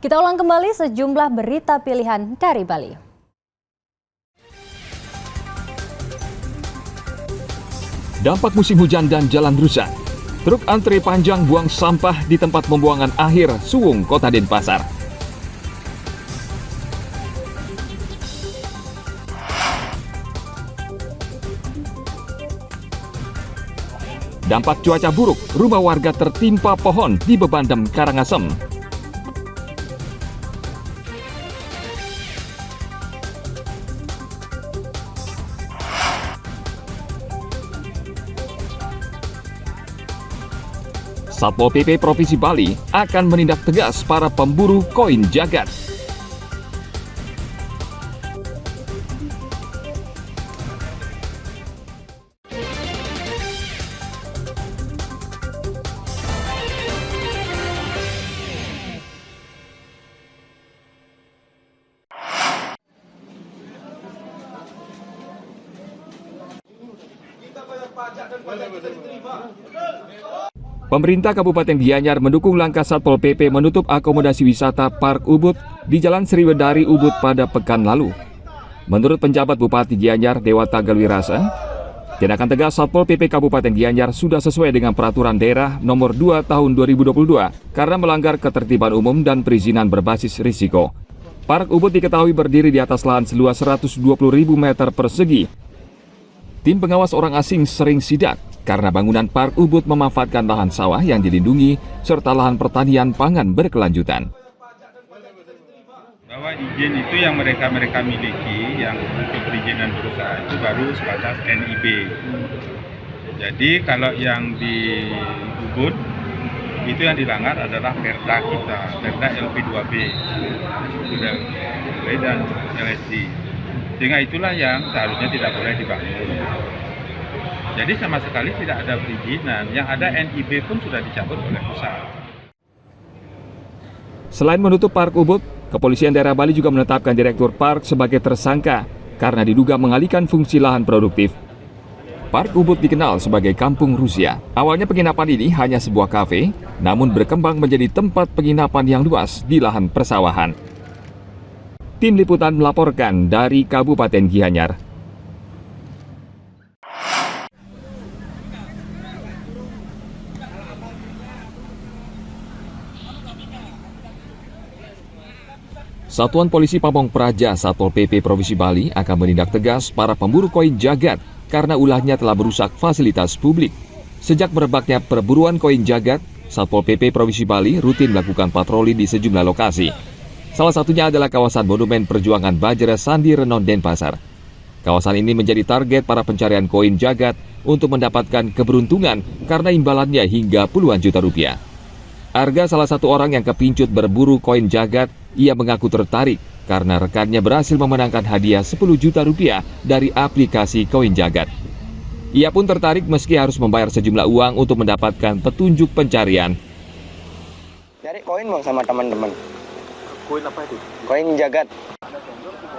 Kita ulang kembali sejumlah berita pilihan dari Bali. Dampak musim hujan dan jalan rusak. Truk antre panjang buang sampah di tempat pembuangan akhir Suwung, Kota Denpasar. Dampak cuaca buruk, rumah warga tertimpa pohon di Bebandem, Karangasem. Satpol PP Provinsi Bali akan menindak tegas para pemburu koin jagat. Pemerintah Kabupaten Gianyar mendukung langkah Satpol PP menutup akomodasi wisata Park Ubud di Jalan Sriwedari Ubud pada pekan lalu. Menurut penjabat Bupati Gianyar, Dewata Galwirasa, tindakan tegas Satpol PP Kabupaten Gianyar sudah sesuai dengan Peraturan Daerah Nomor 2 Tahun 2022 karena melanggar ketertiban umum dan perizinan berbasis risiko. Park Ubud diketahui berdiri di atas lahan seluas 120.000 meter persegi. Tim pengawas orang asing sering sidak karena bangunan Park Ubud memanfaatkan lahan sawah yang dilindungi serta lahan pertanian pangan berkelanjutan. Bahwa izin itu yang mereka miliki, yang untuk perizinan berusaha itu baru sebatas NIB. Jadi kalau yang di Ubud itu yang dilanggar adalah Perda kita, Perda LP2B, dan LSD. Sehingga itulah yang seharusnya tidak boleh dibangun. Jadi sama sekali tidak ada perizinan, yang ada NIB pun sudah dicabut oleh pusat. Selain menutup Park Ubud, Kepolisian Daerah Bali juga menetapkan Direktur Park sebagai tersangka karena diduga mengalihkan fungsi lahan produktif. Park Ubud dikenal sebagai kampung Rusia. Awalnya penginapan ini hanya sebuah kafe, namun berkembang menjadi tempat penginapan yang luas di lahan persawahan. Tim Liputan melaporkan dari Kabupaten Gianyar. Satuan Polisi Pamong Praja Satpol PP Provinsi Bali akan menindak tegas para pemburu koin jagat karena ulahnya telah merusak fasilitas publik. Sejak merebaknya perburuan koin jagat, Satpol PP Provinsi Bali rutin melakukan patroli di sejumlah lokasi. Salah satunya adalah kawasan Monumen Perjuangan Bajra Sandi Renon Denpasar. Kawasan ini menjadi target para pencarian koin jagat untuk mendapatkan keberuntungan karena imbalannya hingga puluhan juta rupiah. Arga salah satu orang yang kepincut berburu koin jagat, ia mengaku tertarik karena rekannya berhasil memenangkan hadiah 10 juta rupiah dari aplikasi koin jagat. Ia pun tertarik meski harus membayar sejumlah uang untuk mendapatkan petunjuk pencarian. Cari koin bang sama teman-teman. Koin apa itu? Koin jagat.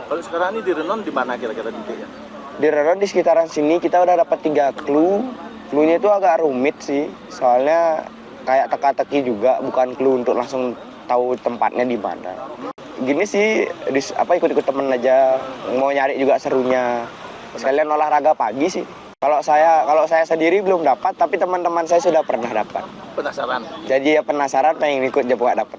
Kalau sekarang ini di Renon di mana kira-kira titiknya? Di Renon di sekitaran sini kita udah dapat 3 clue. Clue-nya itu agak rumit sih, soalnya kayak teka-teki juga, bukan clue untuk langsung tahu tempatnya di mana. Gini sih, ikut-ikut temen aja, mau nyari juga serunya. Sekalian olahraga pagi sih. Kalau saya sendiri belum dapat, tapi teman-teman saya sudah pernah dapat. Penasaran? Jadi ya penasaran, pengen ikut juga dapat.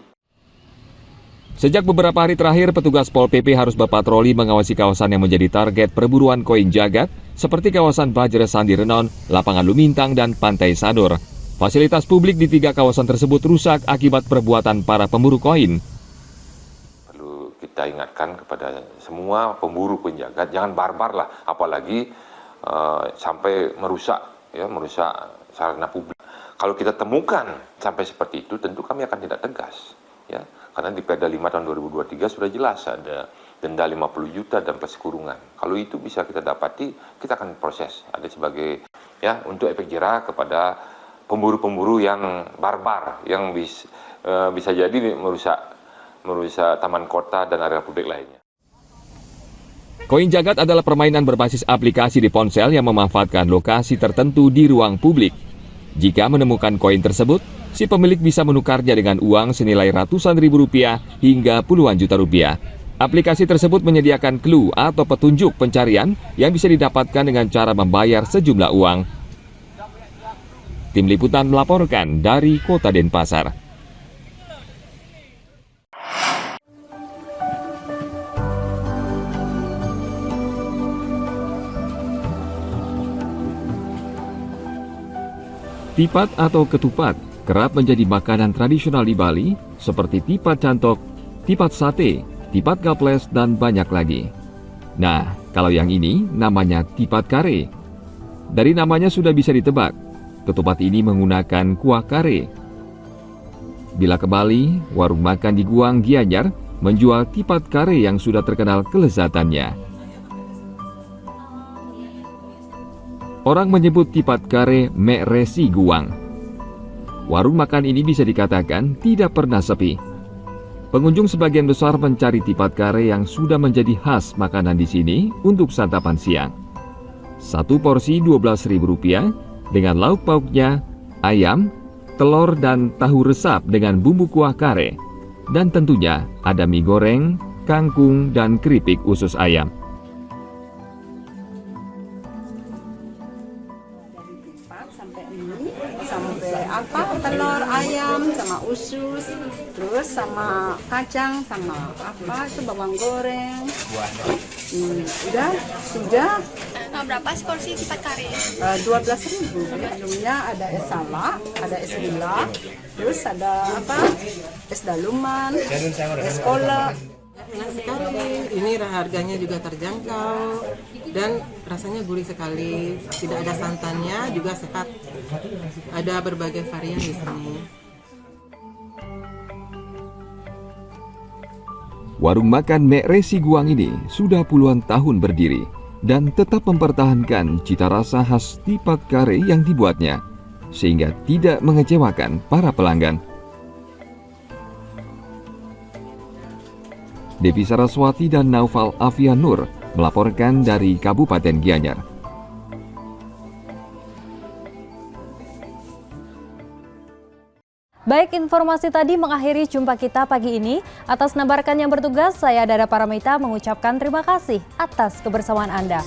Sejak beberapa hari terakhir, petugas Pol PP harus berpatroli mengawasi kawasan yang menjadi target perburuan koin jagat, seperti kawasan Bajra Sandi Renon, Lapangan Lumintang, dan Pantai Sador. Fasilitas publik di 3 kawasan tersebut rusak akibat perbuatan para pemburu koin. Perlu kita ingatkan kepada semua pemburu koin jagat, jangan barbar lah, apalagi sampai merusak sarana publik. Kalau kita temukan sampai seperti itu, tentu kami akan tidak tegas, ya. Karena di Perda 5 tahun 2023 sudah jelas ada denda 50 juta dan plus kurungan. Kalau itu bisa kita dapati, kita akan proses. Ada sebagai untuk efek jerah kepada pemburu-pemburu yang barbar, yang bisa jadi merusak taman kota dan area publik lainnya. Koin jagat adalah permainan berbasis aplikasi di ponsel yang memanfaatkan lokasi tertentu di ruang publik. Jika menemukan koin tersebut, si pemilik bisa menukarnya dengan uang senilai ratusan ribu rupiah hingga puluhan juta rupiah. Aplikasi tersebut menyediakan clue atau petunjuk pencarian yang bisa didapatkan dengan cara membayar sejumlah uang. Tim Liputan melaporkan dari Kota Denpasar. Tipat atau ketupat kerap menjadi makanan tradisional di Bali seperti tipat cantok, tipat sate, tipat gaples, dan banyak lagi. Nah, kalau yang ini namanya tipat kare. Dari namanya sudah bisa ditebak, ketupat ini menggunakan kuah kare. Bila ke Bali, warung makan di Guang Gianyar menjual tipat kare yang sudah terkenal kelezatannya. Orang menyebut tipat kare Mek Resi Guang. Warung makan ini bisa dikatakan tidak pernah sepi. Pengunjung sebagian besar mencari tipat kare yang sudah menjadi khas makanan di sini untuk santapan siang. Satu porsi Rp12.000 dengan lauk pauknya, ayam, telur dan tahu resap dengan bumbu kuah kare. Dan tentunya ada mie goreng, kangkung, dan keripik usus ayam. Sampai mie, sampai telur ayam sama usus, terus sama kacang sama itu bawang goreng. Udah. Berapa sih porsi tipat kare? 12.000. Sebelumnya ada es salak, ada es gula, terus ada es daluman, es kolak. Enak sekali, ini harganya juga terjangkau dan rasanya gurih sekali. Tidak ada santannya, juga sehat. Ada berbagai varian di sini. Warung makan Mek Resi Guang ini sudah puluhan tahun berdiri dan tetap mempertahankan cita rasa khas tipat kare yang dibuatnya, sehingga tidak mengecewakan para pelanggan. Devi Saraswati dan Naufal Afian Nur melaporkan dari Kabupaten Gianyar. Baik, informasi tadi mengakhiri jumpa kita pagi ini. Atas nama rekan yang bertugas, saya Dara Paramita mengucapkan terima kasih atas kebersamaan Anda.